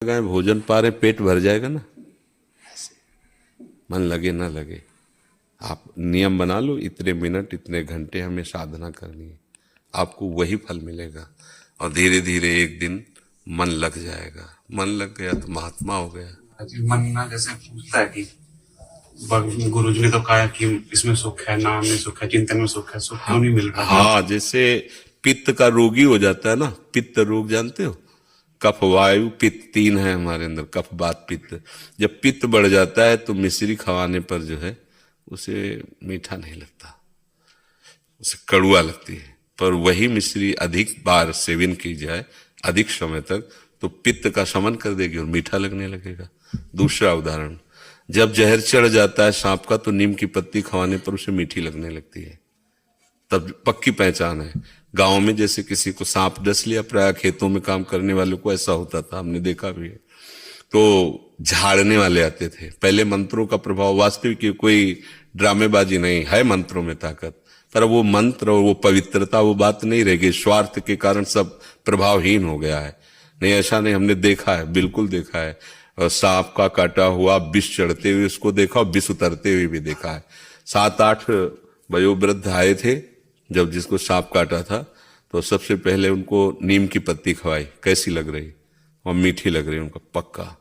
लगाए भोजन पा रहे, पेट भर जाएगा ना। मन लगे ना लगे, आप नियम बना लो, इतने मिनट इतने घंटे हमें साधना करनी है, आपको वही फल मिलेगा। और धीरे धीरे एक दिन मन लग जाएगा। मन लग गया तो महात्मा हो गया। मन ना जैसे पूछता है कि गुरु जी ने तो कहा कि इसमें सुख है, नाम में सुख है, चिंतन में सुख है, सुख क्यों नहीं मिल रहा? हाँ, जैसे पित्त का रोगी हो जाता है ना, पित्त रोग जानते हो, कफ वायु पित्त तीन है हमारे अंदर, कफ वात पित्त। जब पित्त बढ़ जाता है तो मिश्री खवाने पर जो है उसे मीठा नहीं लगता, उसे कड़ुआ लगती है। पर वही मिश्री अधिक बार सेवन की जाए, अधिक समय तक, तो पित्त का शमन कर देगी और मीठा लगने लगेगा। दूसरा उदाहरण, जब जहर चढ़ जाता है सांप का तो नीम की पत्ती खवाने पर उसे मीठी लगने लगती है, तब पक्की पहचान है। गांव में जैसे किसी को सांप डस लिया, प्राय खेतों में काम करने वालों को ऐसा होता था, हमने देखा भी है, तो झाड़ने वाले आते थे। पहले मंत्रों का प्रभाव, वास्तविक कोई ड्रामेबाजी नहीं है, मंत्रों में ताकत, पर वो मंत्र और वो पवित्रता वो बात नहीं रह गई, स्वार्थ के कारण सब प्रभावहीन हो गया है। नहीं, ऐसा नहीं, हमने देखा है, बिल्कुल देखा है। सांप का काटा हुआ विष चढ़ते हुए उसको देखा और विष उतरते हुए भी देखा है। 7-8 वयोवृद्ध आए थे, जब जिसको सांप काटा था तो सबसे पहले उनको नीम की पत्ती खवाई, कैसी लग रही, और मीठी लग रही, उनका पक्का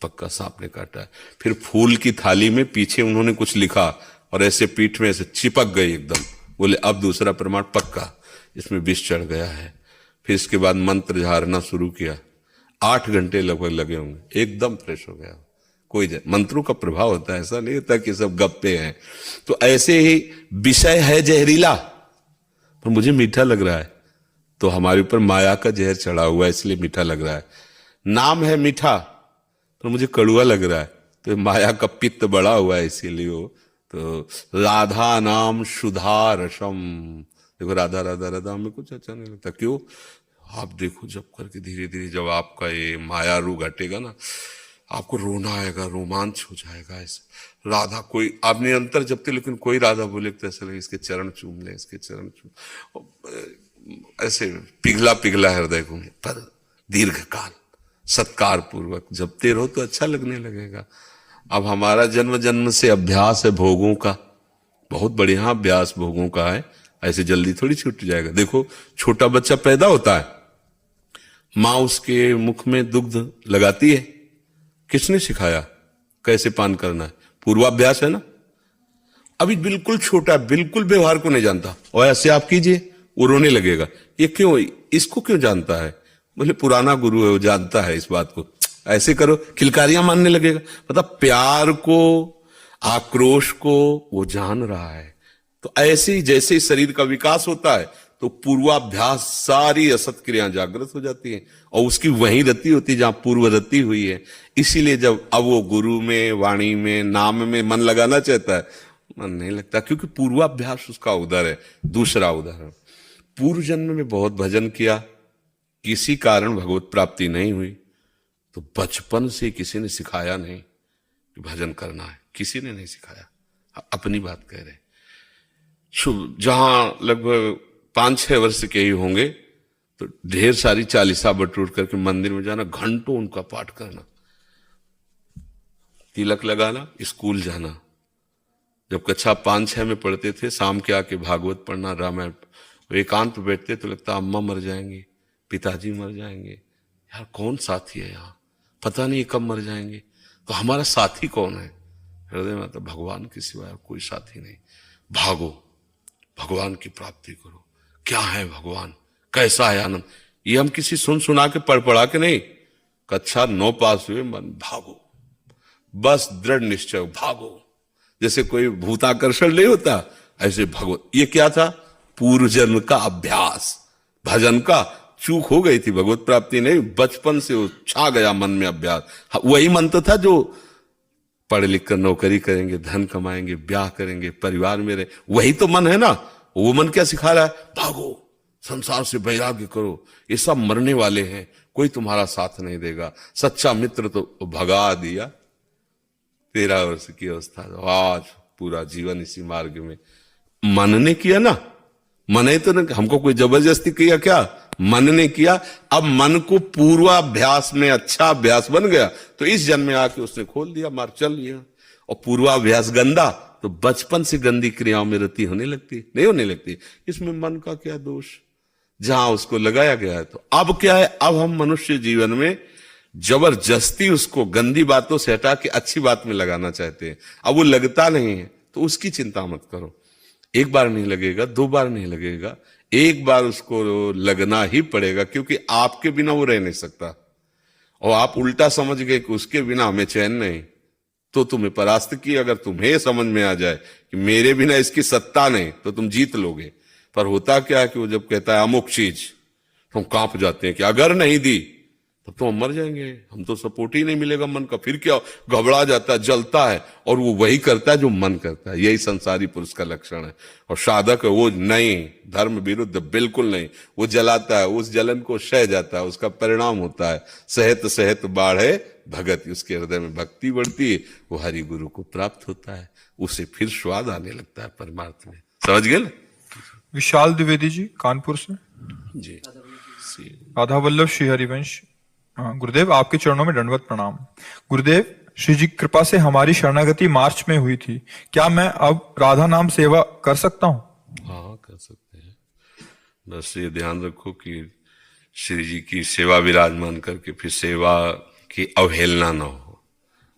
पक्का सांप ने काटा है। फिर फूल की थाली में पीछे उन्होंने कुछ लिखा और ऐसे पीठ में ऐसे चिपक गई एकदम, बोले अब दूसरा प्रमाण पक्का, इसमें विष चढ़ गया है। फिर इसके बाद मंत्र झाड़ना शुरू किया, 8 घंटे लगभग लगे होंगे, एकदम फ्रेश हो गया। कोई मंत्रों का प्रभाव होता है, ऐसा नहीं होता कि सब गप्पे हैं। तो ऐसे ही विषय है जहरीला पर मुझे मीठा लग रहा है, तो हमारे ऊपर माया का जहर चढ़ा हुआ है इसलिए मीठा लग रहा है। नाम है मीठा पर मुझे कड़ुआ लग रहा है, तो माया का पित्त बढ़ा हुआ है इसीलिए वो। तो राधा नाम सुधा रसम, देखो राधा राधा राधा हमें कुछ अच्छा नहीं लगता, क्यों? आप देखो जब करके धीरे धीरे जब आपका ये माया रूप घटेगा ना, आपको रोना आएगा, रोमांच हो जाएगा। ऐसे राधा कोई आप निरंतर जपते, लेकिन कोई राधा बोले तो ऐसा लगे इसके चरण चूम ले, इसके चरण चूम, ऐसे पिघला पिघला हृदय घूमे। पर दीर्घ काल सत्कार पूर्वक जपते रहो तो अच्छा लगने लगेगा। अब हमारा जन्म जन्म से अभ्यास है भोगों का, बहुत बढ़िया अभ्यास भोगों का है, ऐसे जल्दी थोड़ी छूट जाएगा। देखो छोटा बच्चा पैदा होता है, माँ उसके मुख में दुग्ध लगाती है, किसने सिखाया कैसे पान करना है? पूर्वाभ्यास है ना। अभी बिल्कुल छोटा, बिल्कुल व्यवहार को नहीं जानता, और ऐसे आप कीजिए वो रोने लगेगा। ये क्यों, इसको क्यों जानता है? बोले पुराना गुरु है, वो जानता है इस बात को, ऐसे करो, किलकारियां मानने लगेगा। मतलब प्यार को, आक्रोश को वो जान रहा है। तो ऐसे ही जैसे ही शरीर का विकास होता है तो पूर्वाभ्यास सारी असत क्रियाएं जागृत हो जाती हैं और उसकी वही रति होती है जहां पूर्व रति हुई है। इसीलिए जब अब वो गुरु में, वाणी में, नाम में मन लगाना चाहता है, मन नहीं लगता, क्योंकि पूर्वाभ्यास उसका उधर है। दूसरा उदाहरण, पूर्व जन्म में बहुत भजन किया, किसी कारण भगवत प्राप्ति नहीं हुई, तो बचपन से किसी ने सिखाया नहीं कि भजन करना है, किसी ने नहीं सिखाया, अपनी बात कह रहे। जहां लगभग 5-6 वर्ष के ही होंगे तो ढेर सारी चालीसा बटूर करके मंदिर में जाना, घंटों उनका पाठ करना, तिलक लगाना, स्कूल जाना। जब कक्षा 5-6 में पढ़ते थे, शाम के आके भागवत पढ़ना, रामायण, एकांत बैठते तो लगता अम्मा मर जाएंगे, पिताजी मर जाएंगे, यार कौन साथी है यहाँ, पता नहीं कब मर जाएंगे, तो हमारा साथी कौन है? हृदय में तो भगवान के सिवाय कोई साथी नहीं। भागो, भगवान की प्राप्ति करो। क्या है भगवान, कैसा है आनंद, ये हम किसी सुन सुना के पढ़ पढ़ा के नहीं, कक्षा 9 पास हुए, मन भागो, बस दृढ़ निश्चय, भागो। जैसे कोई भूताकर्षण नहीं होता, ऐसे भगवत, ये क्या था? पूर्व जन्म का अभ्यास, भजन का। चूक हो गई थी, भगवत प्राप्ति नहीं, बचपन से वो छा गया मन में अभ्यास। वही मंत्र था जो पढ़ लिख कर नौकरी करेंगे, धन कमाएंगे, ब्याह करेंगे, परिवार में रहे, वही तो मन है ना। वो मन क्या सिखा रहा है? भागो, संसार से वैराग्य करो, ये सब मरने वाले हैं, कोई तुम्हारा साथ नहीं देगा। सच्चा मित्र तो भगा दिया। 13 वर्ष की अवस्था, आज पूरा जीवन इसी मार्ग में। मन ने किया ना, मन ही तो हमको कोई जबरदस्ती किया क्या? मन ने किया, अब मन को पूर्वाभ्यास में अच्छा अभ्यास बन गया तो इस जन्म में आके उसने खोल दिया, मार्ग चल लिया। और पूर्वाभ्यास गंदा तो बचपन से गंदी क्रियाओं में रति होने लगती, नहीं होने लगती। इसमें मन का क्या दोष, जहां उसको लगाया गया है। तो अब क्या है, अब हम मनुष्य जीवन में जबरदस्ती उसको गंदी बातों से हटा के अच्छी बात में लगाना चाहते हैं। अब वो लगता नहीं है तो उसकी चिंता मत करो। एक बार नहीं लगेगा, 2 बार नहीं लगेगा, एक बार उसको लगना ही पड़ेगा, क्योंकि आपके बिना वो रह नहीं सकता। और आप उल्टा समझ गए कि उसके बिना हमें चैन नहीं, तो तुम्हें परास्त की। अगर तुम्हें समझ में आ जाए कि मेरे बिना इसकी सत्ता नहीं, तो तुम जीत लोगे। पर होता क्या है कि वो जब कहता है अमुक चीज, तो हम कांप जाते हैं कि अगर नहीं दी तब तो हम मर जाएंगे, हम तो सपोर्ट ही नहीं मिलेगा मन का। फिर क्या, घबरा जाता है, जलता है, और वो वही करता है जो मन करता है। यही संसारी पुरुष का लक्षण है। और साधक है वो नहीं, धर्म विरुद्ध बिल्कुल नहीं, वो जलाता है, उस जलन को सह जाता है, उसका परिणाम होता है सहत सहत बाढ़े भगत। उसके हृदय में भक्ति बढ़ती है, वो हरि गुरु को प्राप्त होता है, उसे फिर स्वाद आने लगता है परमार्थ में। समझ गए ना? विशाल द्विवेदी जी कानपुर से। जी, राधा वल्लभ श्री हरिवंश। हाँ, गुरुदेव आपके चरणों में दंडवत प्रणाम। गुरुदेव, श्री जी की कृपा से हमारी शरणागति मार्च में हुई थी, क्या मैं अब राधा नाम सेवा कर सकता हूँ? हाँ, कर सकते हैं। बस ये ध्यान रखो कि श्री जी की सेवा विराजमान करके फिर सेवा की अवहेलना ना हो।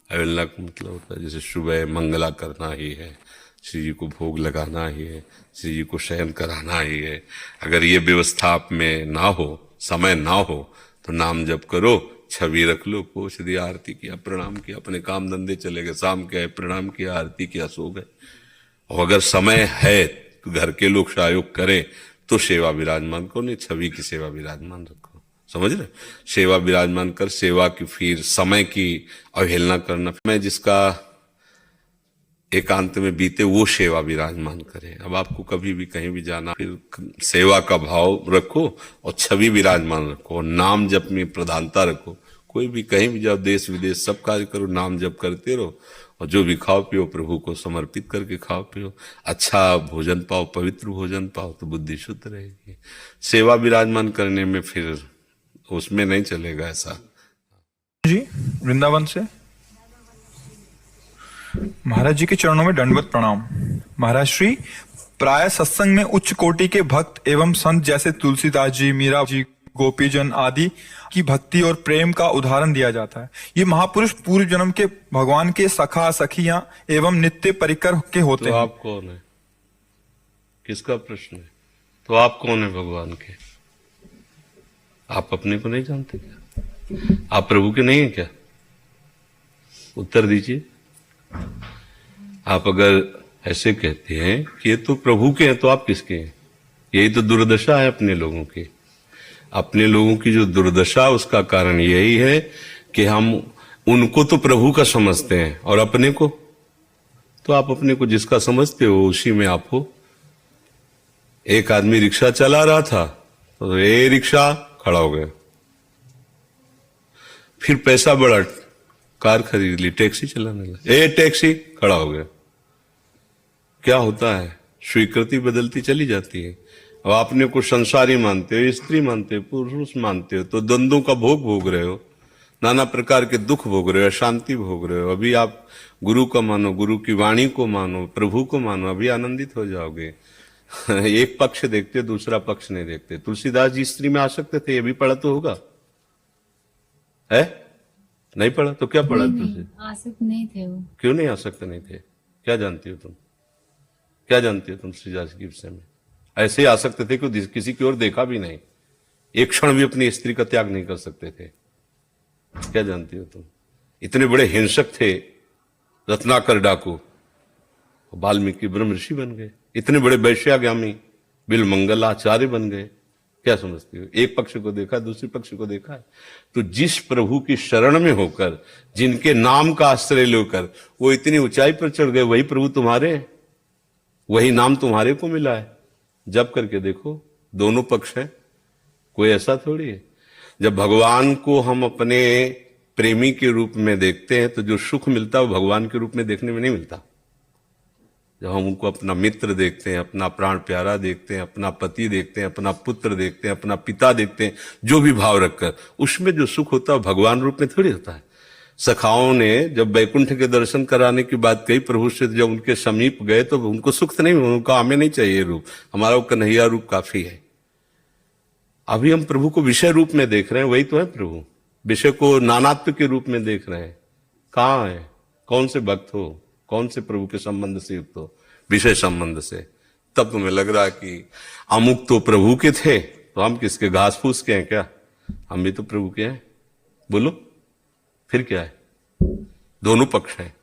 अवहेलना का मतलब होता है जैसे सुबह मंगला करना ही है, श्री जी को भोग लगाना ही है, श्री जी को शयन कराना ही है। अगर ये व्यवस्था आप में ना हो, समय ना हो, तो नाम जप करो, छवि रख लो, पोछ दिया, आरती किया, प्रणाम किया, अपने काम धंधे चले गए, शाम के आए, प्रणाम किया, आरती किया, सो गए। और अगर समय है तो घर के लोग सहयोग करें तो सेवा विराजमान करो, नहीं छवि की सेवा विराजमान रखो। समझ रहे? सेवा विराजमान कर, सेवा की फिर समय की अवहेलना करना, मैं जिसका एकांत में बीते वो सेवा विराजमान करे। अब आपको कभी भी कहीं भी जाना, फिर सेवा का भाव रखो और छवि विराजमान रखो और नाम जप में प्रधानता रखो। कोई भी कहीं भी जाओ, देश विदेश सब कार्य करो, नाम जप करते रहो, और जो भी खाओ पियो प्रभु को समर्पित करके खाओ पियो। अच्छा भोजन पाओ, पवित्र भोजन पाओ, तो बुद्धि शुद्ध रहेगी। सेवा विराजमान करने में फिर उसमें नहीं चलेगा ऐसा। जी वृंदावन से। महाराज जी के चरणों में दंडवत प्रणाम। महाराज श्री, प्राय सत्संग में उच्च कोटि के भक्त एवं संत जैसे तुलसीदास जी, मीरा जी, गोपीजन आदि की भक्ति और प्रेम का उदाहरण दिया जाता है। ये महापुरुष पूर्व जन्म के भगवान के सखा सखियां एवं नित्य परिकर के होते तो हैं। आप कौन है? किसका प्रश्न है? तो आप कौन है भगवान के? आप अपने को नहीं जानते क्या? आप प्रभु के नहीं है क्या? उत्तर दीजिए। आप अगर ऐसे कहते हैं कि ये तो प्रभु के हैं, तो आप किसके हैं? यही तो दुर्दशा है अपने लोगों की। अपने लोगों की जो दुर्दशा, उसका कारण यही है कि हम उनको तो प्रभु का समझते हैं और अपने को, तो आप अपने को जिसका समझते हो उसी में आप हो। एक आदमी रिक्शा चला रहा था तो ये रिक्शा खड़ा हो गया, फिर पैसा बढ़ा, कार खरीद ली, टैक्सी चलाने लगा, ए टैक्सी खड़ा हो गया। क्या होता है? स्वीकृति बदलती चली जाती है। अब आपने को संसारी मानते हो, स्त्री मानते हो, पुरुष मानते हो, तो द्वंद्वों का भोग भोग रहे हो, नाना प्रकार के दुख भोग रहे हो, शांति भोग रहे हो। अभी आप गुरु का मानो, गुरु की वाणी को मानो, प्रभु को मानो, अभी आनंदित हो जाओगे। एक पक्ष देखते, दूसरा पक्ष नहीं देखते। तुलसीदास जी स्त्री में आसक्त थे, ये भी पढ़ा तो होगा, है? नहीं पढ़ा तो क्या पढ़ा तुझे? आसक्त नहीं थे वो। क्यों नहीं आसक्त नहीं थे? क्या जानती हो तुम? क्या जानती हो तुम तुलसीदास के विषय में? ऐसे ही आसक्त थे कि किसी की ओर देखा भी नहीं, एक क्षण भी अपनी स्त्री का त्याग नहीं कर सकते थे। क्या जानती हो तुम? इतने बड़े हिंसक थे रत्नाकर डाकू, वाल्मीकि ब्रह्म ऋषि बन गए। इतने बड़े वैश्यागामी बिल मंगल आचार्य बन गए। क्या समझते हो? एक पक्ष को देखा, दूसरे पक्ष को देखा है। तो जिस प्रभु की शरण में होकर, जिनके नाम का आश्रय लेकर वो इतनी ऊंचाई पर चढ़ गए, वही प्रभु तुम्हारे, वही नाम तुम्हारे को मिला है। जब करके देखो, दोनों पक्ष है, कोई ऐसा थोड़ी है। जब भगवान को हम अपने प्रेमी के रूप में देखते हैं तो जो सुख मिलता है वो भगवान के रूप में देखने में नहीं मिलता। जब हम उनको अपना मित्र देखते हैं, अपना प्राण प्यारा देखते हैं, अपना पति देखते हैं, अपना पुत्र देखते हैं, अपना पिता देखते हैं, जो भी भाव रखकर, उसमें जो सुख होता है भगवान रूप में थोड़ी होता है। सखाओं ने जब वैकुंठ के दर्शन कराने की बात कही प्रभु से, जब उनके समीप गए तो उनको सुख तो नहीं, उनको हमें नहीं चाहिए रूप, हमारा वो कन्हैया रूप काफी है। अभी हम प्रभु को विषय रूप में देख रहे हैं, वही तो है प्रभु। विषय को नानात्व के रूप में देख रहे हैं। कहाँ है? कौन से भक्त हो? कौन से प्रभु के संबंध से युक्त हो? विषय संबंध से। तब तुम्हें लग रहा है कि अमुक तो प्रभु के थे, तो हम किसके? घास फूस के हैं क्या? हम भी तो प्रभु के हैं। बोलो फिर क्या है? दोनों पक्ष हैं,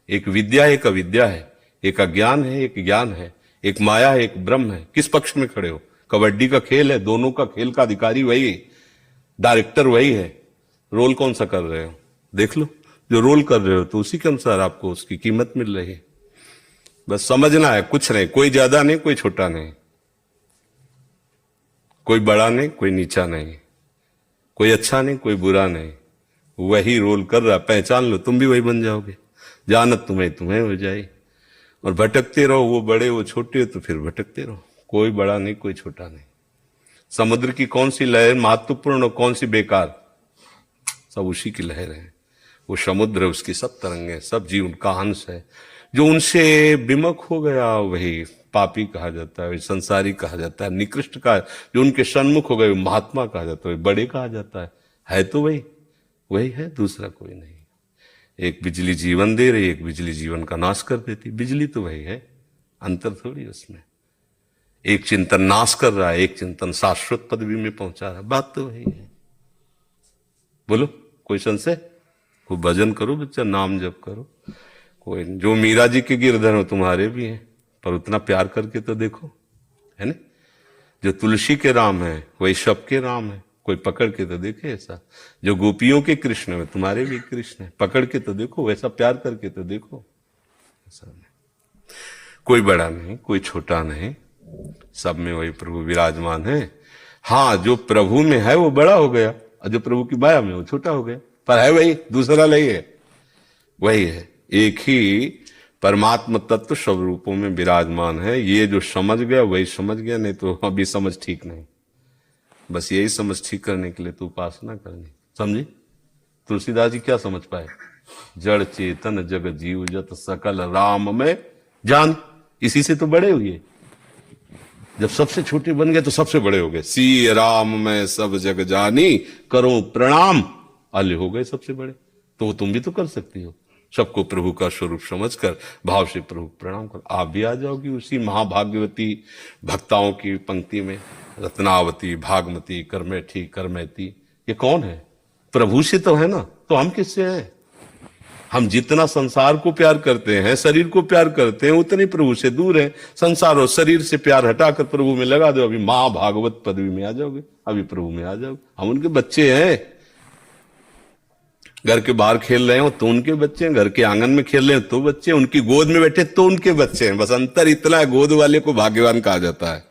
एक विद्या है, एक अविद्या है, एक अज्ञान है, एक ज्ञान है, एक माया है, एक ब्रह्म है। किस पक्ष में खड़े हो? कबड्डी का खेल है, दोनों का खेल का अधिकारी वही है, डायरेक्टर वही है। रोल कौन सा कर रहे हो? देख लो। जो रोल कर रहे हो तो उसी के अनुसार आपको उसकी कीमत मिल रही है। बस समझना है, कुछ नहीं, कोई ज्यादा नहीं, कोई छोटा नहीं, कोई बड़ा नहीं, कोई नीचा नहीं, कोई अच्छा नहीं, कोई बुरा नहीं। वही रोल कर रहा, पहचान लो, तुम भी वही बन जाओगे। जानत तुम्हें तुम्हें हो जाए। और भटकते रहो, वो बड़े वो छोटे, तो फिर भटकते रहो। कोई बड़ा नहीं, कोई छोटा नहीं। समुद्र की कौन सी लहर महत्वपूर्ण और कौन सी बेकार? सब उसी की लहर है। वो समुद्र है, उसकी सब तरंगे, सब जीव उनका अंश है। जो उनसे विमुख हो गया वही पापी कहा जाता है, वही संसारी कहा जाता है, निकृष्ट का। जो उनके सन्मुख हो गए महात्मा कहा जाता है, बड़े कहा जाता है तो वही है, दूसरा कोई नहीं। एक बिजली जीवन दे रही, एक बिजली जीवन का नाश कर देती। बिजली तो वही है, अंतर थोड़ी उसमें। एक चिंतन नाश कर रहा है, एक चिंतन शाश्वत पदवी में पहुंचा रहा है, बात तो वही है। बोलो कोई संशय? खूब भजन करो बच्चा, नाम जप करो। कोई जो मीरा जी के गिरधर हो तुम्हारे भी हैं, पर उतना प्यार करके तो देखो, है ना। जो तुलसी के राम है वही सबके राम है, कोई पकड़ के तो देखे ऐसा। जो गोपियों के कृष्ण है तुम्हारे भी कृष्ण है, पकड़ के तो देखो, वैसा प्यार करके तो देखो। ऐसा नहीं, कोई बड़ा नहीं, कोई छोटा नहीं, सब में वही प्रभु विराजमान है। हाँ, जो प्रभु में है वो बड़ा हो गया, और जो प्रभु की माया में वो छोटा हो गया, पर है वही, दूसरा नहीं है, वही है। एक ही परमात्मा तत्व सब रूपों में विराजमान है। ये जो समझ गया वही समझ गया, नहीं तो अभी समझ ठीक नहीं। बस यही समझ ठीक करने के लिए तो उपासना करनी, समझी। तुलसीदास जी क्या समझ पाए? जड़ चेतन जग जीव जत सकल राम में जान। इसी से तो बड़े हुए। जब सबसे छोटे बन गए तो सबसे बड़े हो गए। सी राम में सब जग जानी करो प्रणाम, अल्ले हो गए सबसे बड़े। तो तुम भी तो कर सकती हो। सबको प्रभु का स्वरूप समझकर भाव से प्रभु प्रणाम कर, आप भी आ जाओगी उसी महाभाग्यवती भक्ताओं की पंक्ति में। रत्नावती, भागमती, कर्मेठी, कर्मेती, ये कौन है? प्रभु से तो है ना, तो हम किससे हैं? हम जितना संसार को प्यार करते हैं, शरीर को प्यार करते हैं, उतने प्रभु से दूर है। संसार और शरीर से प्यार हटाकर प्रभु में लगा दो, अभी महाभागवत पदवी में आ जाओगे, अभी प्रभु में आ जाओगे। हम उनके बच्चे हैं। घर के बाहर खेल रहे हो तो उनके बच्चे हैं, घर के आंगन में खेल रहे हो तो बच्चे, उनकी गोद में बैठे तो उनके बच्चे हैं। बस अंतर इतना है, गोद वाले को भाग्यवान कहा जाता है,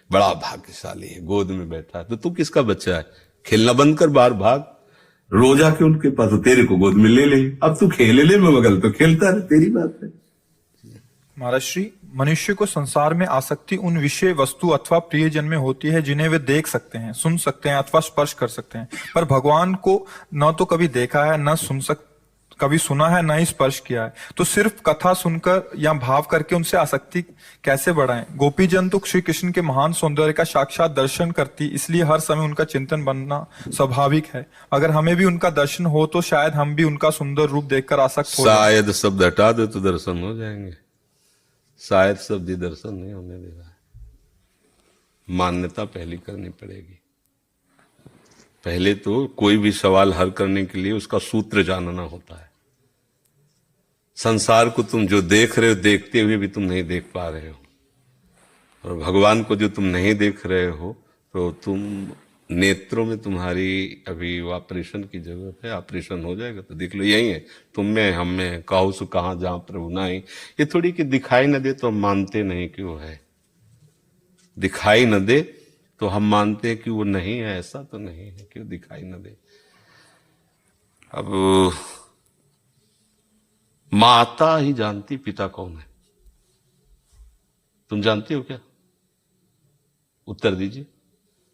बड़ा भाग्यशाली है, गोद में बैठा है। तो तू किसका बच्चा है? खेलना बंद कर, बाहर भाग, रोज आके उनके पास, तो तेरे को गोद में ले ले। अब तू खेले ले मैं बगल, तो खेलता रहे, तेरी बात है। महाराज श्री, मनुष्य को संसार में आसक्ति उन विषय वस्तु अथवा प्रियजन में होती है जिन्हें वे देख सकते हैं, सुन सकते हैं अथवा स्पर्श कर सकते हैं, पर भगवान को न तो कभी देखा है, न कभी सुना है, न ही स्पर्श किया है। तो सिर्फ कथा सुनकर या भाव करके उनसे आसक्ति कैसे बढ़ाएं? गोपीजन तो श्री कृष्ण के महान सौंदर्य का साक्षात दर्शन करती, इसलिए हर समय उनका चिंतन बनना स्वाभाविक है। अगर हमें भी उनका दर्शन हो तो शायद हम भी उनका सुंदर रूप देखकर आसक्त हो जाएं। शायद शब्द हटा दो तो दर्शन हो जाएंगे। शायद शब्द दर्शन नहीं होने दे रहा है। मान्यता पहली करनी पड़ेगी। पहले तो कोई भी सवाल हल करने के लिए उसका सूत्र जानना होता है। संसार को तुम जो देख रहे हो, देखते हुए भी तुम नहीं देख पा रहे हो, और भगवान को जो तुम नहीं देख रहे हो, तो तुम नेत्रों में तुम्हारी अभी ऑपरेशन की जरूरत है। ऑपरेशन हो जाएगा तो देख लो, यही है, तुम में हम में, काहू सु कहाँ जहां प्रभु नहीं। ये थोड़ी कि दिखाई न दे तो हम मानते नहीं कि वो है, दिखाई न दे तो हम मानते हैं कि वो नहीं है। ऐसा तो नहीं है कि वो दिखाई न दे। अब माता ही जानती पिता कौन है। तुम जानती हो क्या? उत्तर दीजिए।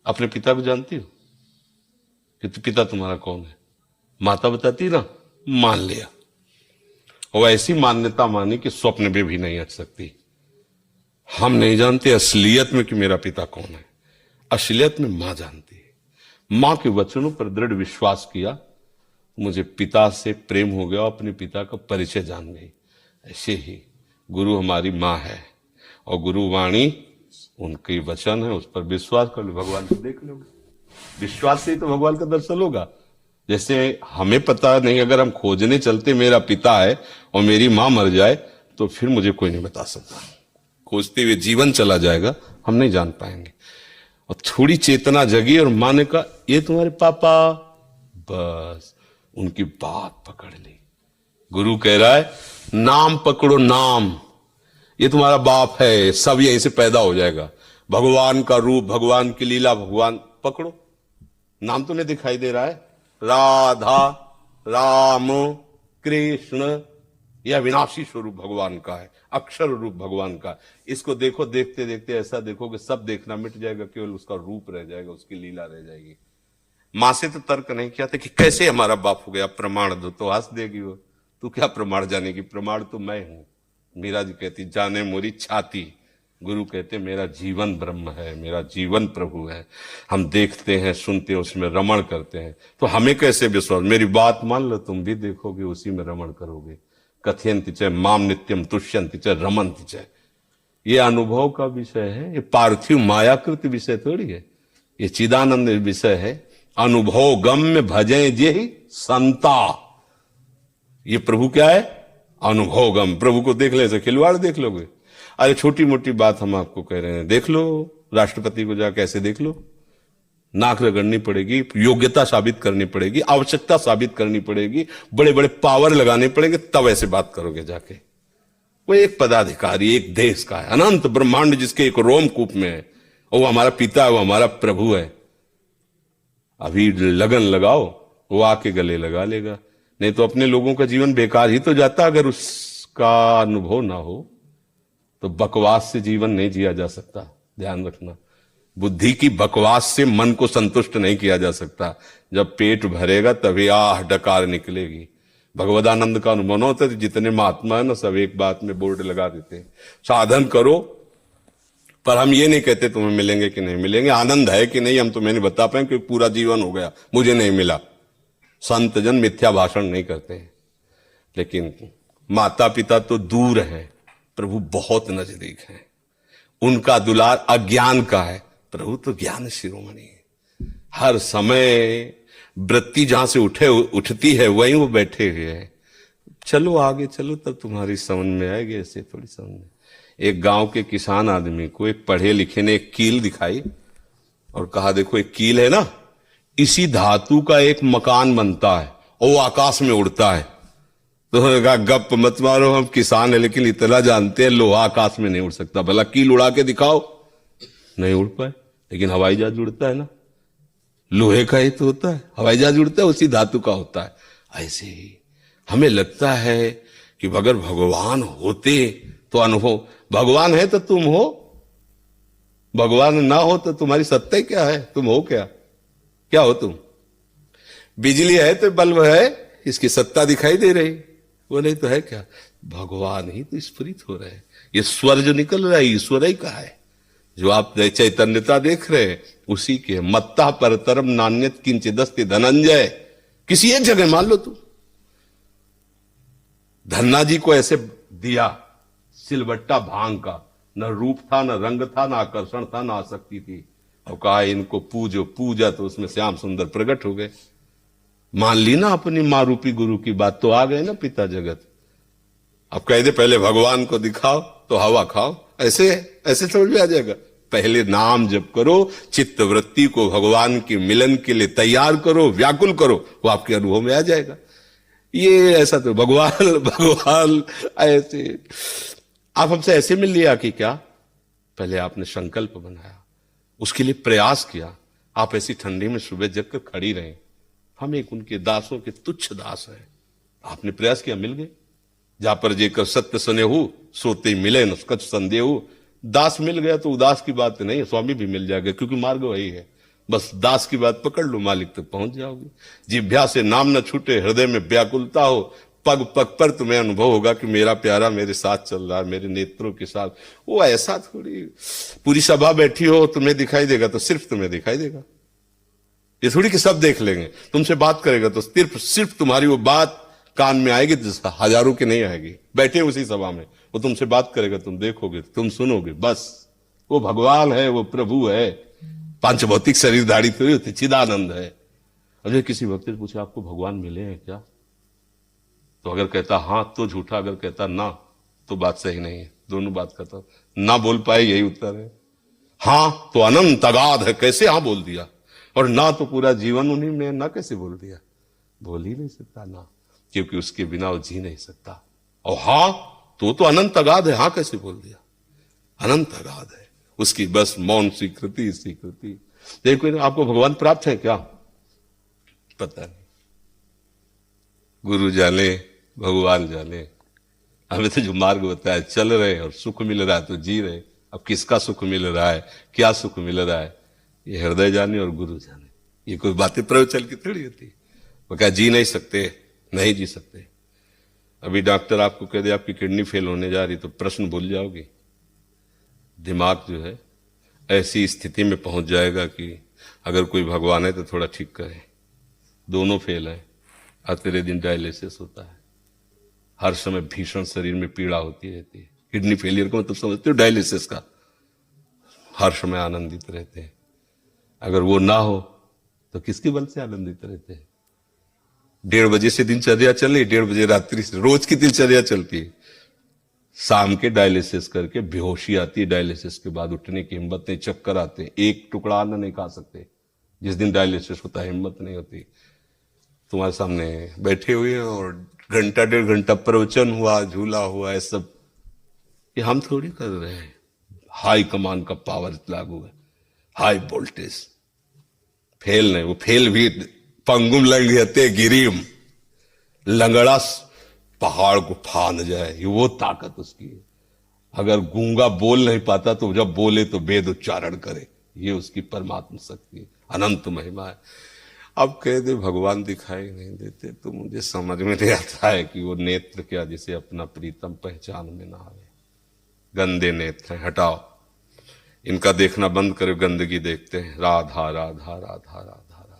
अपने पिता को जानती हो कि पिता तुम्हारा कौन है? माता बताती ना, मान लिया, और ऐसी मान्यता मानी कि स्वप्न में भी नहीं हट सकती। हम नहीं जानते असलियत में कि मेरा पिता कौन है। असलियत में मां जानती है। मां के वचनों पर दृढ़ विश्वास किया, मुझे पिता से प्रेम हो गया, अपने पिता का परिचय जान गई। ऐसे ही गुरु हमारी मां है, और गुरु वाणी उनके वचन है, उस पर विश्वास कर लो, भगवान को देख लोगे। विश्वास से ही तो भगवान का दर्शन होगा। जैसे हमें पता नहीं, अगर हम खोजने चलते मेरा पिता है और मेरी मां मर जाए, तो फिर मुझे कोई नहीं बता सकता। खोजते हुए जीवन चला जाएगा, हम नहीं जान पाएंगे। और थोड़ी चेतना जगी और मां ने कहा, ये तुम्हारे पापा। बस उनकी बात पकड़ ली। गुरु कह रहा है, नाम पकड़ो, नाम, ये तुम्हारा बाप है, सब यहीं से पैदा हो जाएगा। भगवान का रूप, भगवान की लीला, भगवान पकड़ो। नाम तुम्हें दिखाई दे रहा है, राधा, राम, कृष्ण, यह विनाशी स्वरूप भगवान का है, अक्षर रूप भगवान का। इसको देखो, देखते देखते ऐसा देखो कि सब देखना मिट जाएगा, केवल उसका रूप रह जाएगा, उसकी लीला रह जाएगी। मां से तो तर्क नहीं किया था कि कैसे हमारा बाप हो गया, प्रमाण दो, तो हंस देगी वो। तू क्या प्रमाण जानेगी? प्रमाण तो मैं हूं। मीरा जी कहती, जाने मोरी छाती। गुरु कहते, मेरा जीवन ब्रह्म है, मेरा जीवन प्रभु है। हम देखते हैं, सुनते हैं, उसमें रमण करते हैं। तो हमें कैसे विश्वास? मेरी बात मान लो, तुम भी देखोगे, उसी में रमण करोगे। कथयन्ति च माम नित्यम तुष्यन्ति च रमन्ति च। ये अनुभव का विषय है, ये पार्थिव मायाकृत विषय थोड़ी है, ये चिदानंद विषय है। अनुभव गम्य भजे जे ही संता। ये प्रभु क्या है? अनुभव गम। प्रभु को देख ले, खिलवाड़ देख लोगे। अरे छोटी मोटी बात हम आपको कह रहे हैं, देख लो, राष्ट्रपति को जाकर ऐसे देख लो, नाक रगड़नी पड़ेगी, योग्यता साबित करनी पड़ेगी, आवश्यकता साबित करनी पड़ेगी, बड़े बड़े पावर लगाने पड़ेंगे, तब ऐसे बात करोगे जाके। वो एक पदाधिकारी, एक देश का है, अनंत ब्रह्मांड जिसके एक रोमकूप में है, और वो हमारा पिता है, वो हमारा प्रभु है। अभी लगन लगाओ, वो आके गले लगा लेगा। नहीं तो अपने लोगों का जीवन बेकार ही तो जाता। अगर उसका अनुभव ना हो तो बकवास से जीवन नहीं जिया जा सकता। ध्यान रखना, बुद्धि की बकवास से मन को संतुष्ट नहीं किया जा सकता। जब पेट भरेगा तभी आह डकार निकलेगी। भगवदानंद का अनुभव न होता, जितने महात्मा है ना, सब एक बात में बोर्ड लगा देते हैं, साधन करो, पर हम ये नहीं कहते तुम्हें मिलेंगे कि नहीं मिलेंगे, आनंद है कि नहीं हम तुम्हें नहीं बता पाए, क्योंकि पूरा जीवन हो गया, मुझे नहीं मिला। संत जन मिथ्या भाषण नहीं करते हैं। लेकिन माता पिता तो दूर हैं, प्रभु बहुत नजदीक हैं। उनका दुलार अज्ञान का है, प्रभु तो ज्ञान शिरोमणि है। हर समय वृत्ति जहां से उठती है वहीं वो बैठे हुए हैं। चलो आगे चलो, तब तुम्हारी समझ में आएगी, ऐसे थोड़ी समझ में। एक गांव के किसान आदमी को एक पढ़े लिखे ने एक कील दिखाई और कहा, देखो एक कील है ना, इसी धातु का एक मकान बनता है और वो आकाश में उड़ता है। तो उन्होंने कहा, गप मत मारो, हम किसान है लेकिन इतना जानते हैं लोहा आकाश में नहीं उड़ सकता। भला कील उड़ा के दिखाओ, नहीं उड़ पाए। लेकिन हवाई जहाज उड़ता है ना, लोहे का ही तो होता है, हवाई जहाज उड़ता है, उसी धातु का होता है। ऐसे ही हमें लगता है कि अगर भगवान होते तो अनुभव, भगवान है तो तुम हो, भगवान ना हो तो तुम्हारी सत्ता ही क्या है? तुम हो क्या? क्या हो तुम? बिजली है तो बल्ब है, इसकी सत्ता दिखाई दे रही, वो नहीं तो है क्या? भगवान ही तो स्फुरित हो रहे हैं। ये स्वर जो निकल रहा है ईश्वर ही का है। जो आप चैतन्यता देख रहे हैं उसी के। मत्ता परतरम नान्यत किंचिदस्ति धनंजय। किसी एक जगह मान लो तुम, धन्ना जी को ऐसे दिया सिलबट्टा भांग का, न रूप था, न रंग था, न आकर्षण था, न आसक्ति थी, और कहा इनको पूजो। पूजा तो उसमें श्याम सुंदर प्रकट हो गए। मान ली ना अपनी मां रूपी गुरु की बात, तो आ गए ना पिता जगत। अब कह दे पहले भगवान को दिखाओ तो हवा खाओ, ऐसे ऐसे समझ में आ जाएगा। पहले नाम जप करो, चित्त वृत्ति को भगवान के मिलन के लिए तैयार करो, व्याकुल करो, वो आपके अनुभव में आ जाएगा। ये ऐसा तो भगवान ऐसे आप हमसे ऐसे मिल लिया कि क्या? पहले आपने संकल्प बनाया, उसके लिए प्रयास किया। आप ऐसी ठंडी में सुबह जगकर खड़ी रहे। हम एक उनके दासों के तुच्छ दास हैं। आपने प्रयास किया, मिल गए। जा पर जेकर सत्य सने हो, सोते मिले न कछ संदेह हो। दास मिल गया तो उदास की बात नहीं है, स्वामी भी मिल जाएगा, क्योंकि मार्ग वही है। बस दास की बात पकड़ लो, मालिक तक पहुंच जाओगे। जिह्वा से नाम न छूटे, हृदय में व्याकुलता हो, पग पग पर तुम्हें अनुभव होगा कि मेरा प्यारा मेरे साथ चल रहा है, मेरे नेत्रों के साथ। वो ऐसा थोड़ी पूरी सभा बैठी हो तुम्हें दिखाई देगा तो सिर्फ तुम्हें दिखाई देगा, ये थोड़ी कि सब देख लेंगे। तुमसे बात करेगा तो सिर्फ तुम्हारी वो बात कान में आएगी, हजारों की नहीं आएगी। बैठे उसी सभा में वो तुमसे बात करेगा, तुम देखोगे, तुम सुनोगे, बस वो भगवान है, वो प्रभु है। पांच भौतिक शरीरधारी थोड़ी होती, चिदानंद है। अब जो किसी भक्त से पूछे आपको भगवान मिले हैं क्या, तो अगर कहता हाँ तो झूठा, अगर कहता ना तो बात सही नहीं है। दोनों बात कहता, ना बोल पाए यही उत्तर है। हाँ तो अनंत अगाध है, कैसे हाँ बोल दिया, और ना तो पूरा जीवन उन्हीं में, ना कैसे बोल दिया। बोल ही नहीं सकता ना, क्योंकि उसके बिना वो जी नहीं सकता। और हाँ तो अनंत अगाध है, हाँ कैसे बोल दिया, अनंत अगाध है। उसकी बस मौन स्वीकृति स्वीकृति। देखो आपको भगवान प्राप्त है क्या, पता नहीं, गुरु जाने भगवान जाने। हमें तो जो मार्ग बताया चल रहे और सुख मिल रहा है तो जी रहे। अब किसका सुख मिल रहा है, क्या सुख मिल रहा है, ये हृदय जाने और गुरु जाने। ये कोई बातें प्रवचन की थोड़ी होती। वो क्या जी नहीं सकते, नहीं जी सकते। अभी डॉक्टर आपको कह दे आपकी किडनी फेल होने जा रही तो प्रश्न भूल जाओगे। दिमाग जो है ऐसी स्थिति में पहुंच जाएगा कि अगर कोई भगवान है तो थोड़ा ठीक करे। दोनों फेल है, और तेरे दिन डायलिसिस होता है, हर समय भीषण शरीर में पीड़ा होती रहती है। किडनी फेलियर का मतलब समझते हो, डायलिसिस का। हर समय आनंदित रहते हैं, अगर वो ना हो तो किसके बल से आनंदित रहते हैं। 1:30 बजे से दिनचर्या चल रही, 1:30 बजे रात्रि से रोज की दिनचर्या चलती है। शाम के डायलिसिस करके बेहोशी आती है, डायलिसिस के बाद उठने की हिम्मत नहीं, चक्कर आते हैं, एक टुकड़ा अन्न नहीं खा सकते। जिस दिन डायलिसिस होता है हिम्मत नहीं होती। तुम्हारे सामने बैठे हुए हैं और घंटा 1.5 घंटा प्रवचन हुआ, झूला हुआ, है सब ये हम थोड़ी कर रहे हैं। हाई कमान का पावर लागू है, हाई वोल्टेज। फेल नहीं, वो फेल भी पंगुम लंघयते गिरिम, लंगड़ा पहाड़ को फांद जाए, ये वो ताकत उसकी है। अगर गूंगा बोल नहीं पाता तो जब बोले तो वेद उच्चारण करे, ये उसकी परमात्मा शक्ति है, अनंत महिमा है। अब कह दे भगवान दिखाई नहीं देते तो मुझे समझ में नहीं आता है कि वो नेत्र क्या जिसे अपना प्रीतम पहचान में ना आवे। गंदे नेत्र हैं, हटाओ इनका देखना बंद करो, गंदगी देखते हैं। राधा राधा राधा राधा राधा।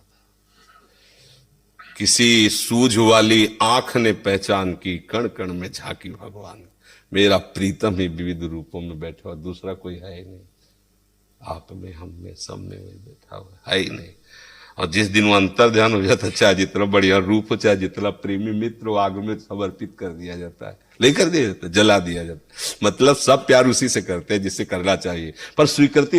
किसी सूझ वाली आंख ने पहचान की, कण कण में झांकी भगवान। मेरा प्रीतम ही विविध रूपों में बैठा हुआ, दूसरा कोई है ही नहीं। आप में, हम में, सब में बैठा हुआ है ही नहीं। और जिस दिन वो अंतर ध्यान हो जाता, चाहे जितना बढ़िया रूप हो, चाहे जितना प्रेमी मित्र हो, आग में समर्पित कर दिया जाता है, नहीं कर दिया जाता, जला दिया जाता। मतलब सब प्यार उसी से करते हैं जिससे करना चाहिए, पर स्वीकृति